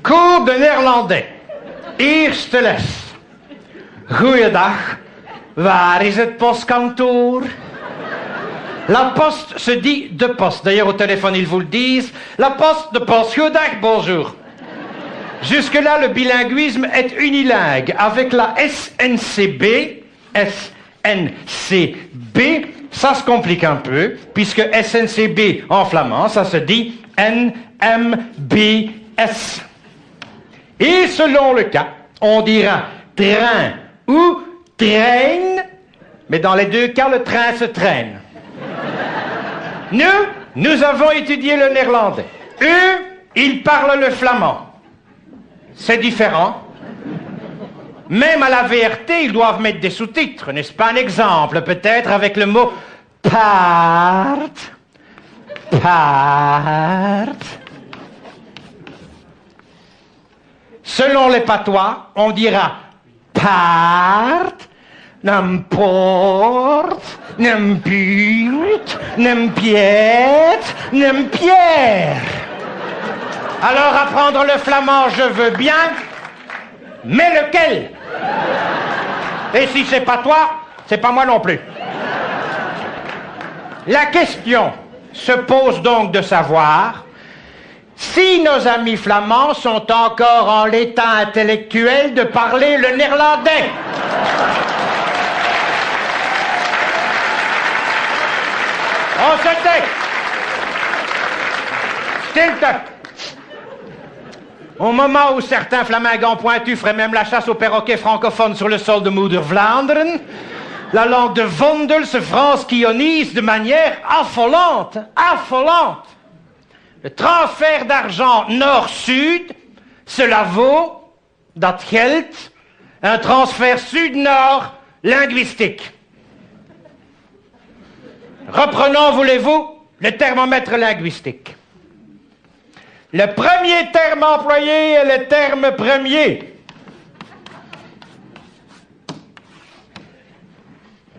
Cours de néerlandais. Eerste les. Goeiedag. Waar is het postkantoor? La poste se dit de poste. D'ailleurs, au téléphone, ils vous le disent. La poste, de poste. Goeiedag, bonjour. Jusque-là, le bilinguisme est unilingue. Avec la SNCB, ça se complique un peu, puisque SNCB en flamand, ça se dit NMBS. Et selon le cas, on dira train ou train, mais dans les deux cas, le train se traîne. Nous avons étudié le néerlandais. Eux, ils parlent le flamand. C'est différent. Même à la VRT, ils doivent mettre des sous-titres, n'est-ce pas? Un exemple, peut-être, avec le mot part. Selon les patois, on dira part, n'importe, n'importe, n'impiète, n'impière. Alors, apprendre le flamand, je veux bien, mais lequel? Et si c'est pas toi, c'est pas moi non plus. La question se pose donc de savoir si nos amis flamands sont encore en l'état intellectuel de parler le néerlandais. On se tait. Stilte. Au moment où certains flamingants pointus feraient même la chasse aux perroquets francophones sur le sol de Moeder Vlaanderen, la langue de Vondel se franskionise de manière affolante. Le transfert d'argent nord-sud, cela vaut, dat geldt, un transfert sud-nord linguistique. Reprenons, voulez-vous, le thermomètre linguistique. Le premier terme employé est le terme premier.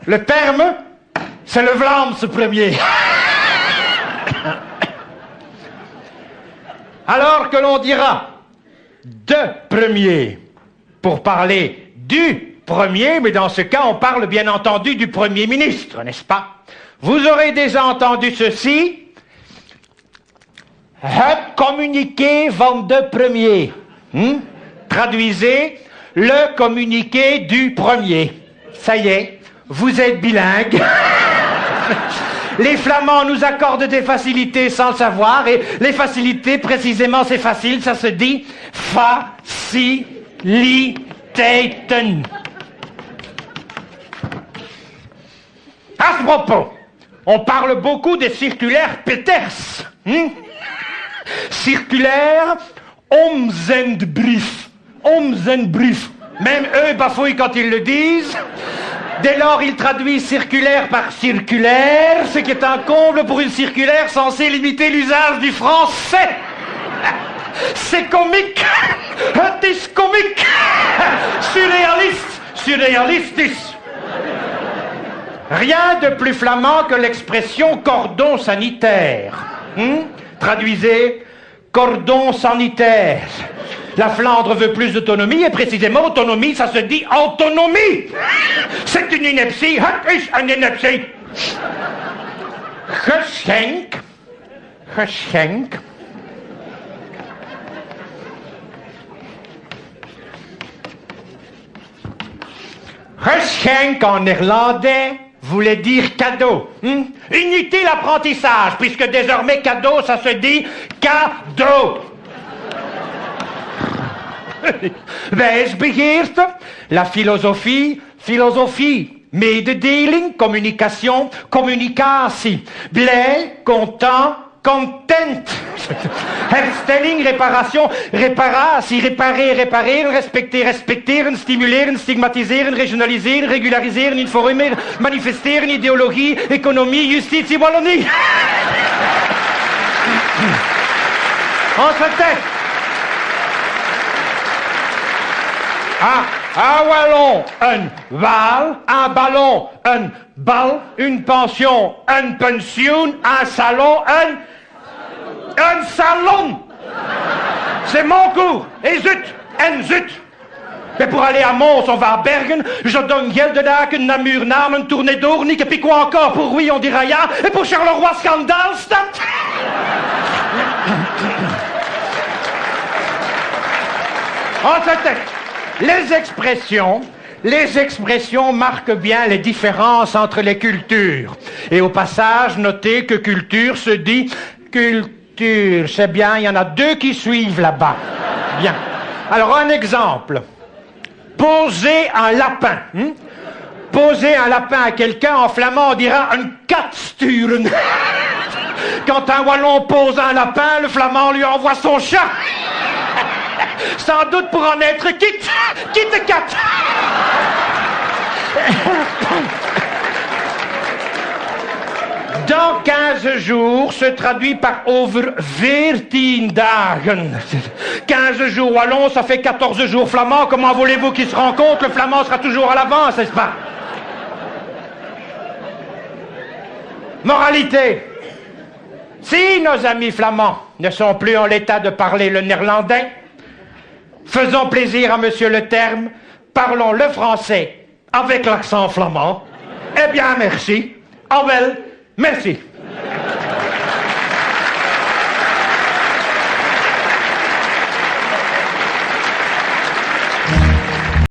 Le terme, c'est le Vlaams premier. Alors que l'on dira de premier pour parler du premier, mais dans ce cas, on parle bien entendu du Premier ministre, n'est-ce pas? Vous aurez déjà entendu ceci. Het communiqué van de premier. Traduisez, le communiqué du premier. Ça y est, vous êtes bilingue. Les Flamands nous accordent des facilités sans le savoir, et les facilités, précisément, c'est facile, ça se dit faciliteiten. À ce propos, on parle beaucoup des circulaires Peters. Circulaire Omzendbrief. Même eux bafouillent quand ils le disent. Dès lors, ils traduisent circulaire par circulaire, ce qui est un comble pour une circulaire censée limiter l'usage du français. C'est comique. Het is comique. Surréalistis. Rien de plus flamand que l'expression cordon sanitaire. Traduisez, cordon sanitaire. La Flandre veut plus d'autonomie, et précisément, autonomie, ça se dit autonomie. C'est une ineptie. Het is een ineptie. Geschenk. Geschenk en néerlandais voulait dire cadeau. Inutile apprentissage, puisque désormais cadeau, ça se dit cadeau. Wijsbegeerte, la philosophie, mededeling, communication, communicatie, blij, content, content. Herstelling, réparation, reparatie, réparer, répareren, respecter, respecteren, stimuleren, stigmatiseren, regionaliseren, regulariseren, informeren, manifesteren, idéologie, économie, justitie, Wallonie. On se tait. Un wallon, un wal, un ballon, un bal, une pension, un pensioen, un salon, un salon. C'est mon cours. Et zut, en zut. Mais pour aller à Mons, on va à Bergen. Je donne Geldedaken, Namur, Namen, tournée d'Ournik. Et puis quoi encore? Pour oui, on dira ja. Et pour Charleroi, Scandalstad. En fait, les expressions marquent bien les différences entre les cultures. Et au passage, notez que culture se dit culture. C'est bien, il y en a deux qui suivent là-bas. Bien. Alors, un exemple. Poser un lapin. Poser un lapin à quelqu'un, en flamand, on dira un katsturen. Quand un Wallon pose un lapin, le flamand lui envoie son chat. Sans doute pour en être quitte. Quitte cat. Dans 15 jours se traduit par over 14 dagen. 15 jours wallon, ça fait 14 jours flamand. Comment voulez-vous qu'ils se rencontrent? Le flamand sera toujours à l'avance, n'est-ce pas? Moralité. Si nos amis flamands ne sont plus en l'état de parler le néerlandais, faisons plaisir à monsieur le terme, parlons le français avec l'accent flamand. Eh bien, merci. Ah well, merci.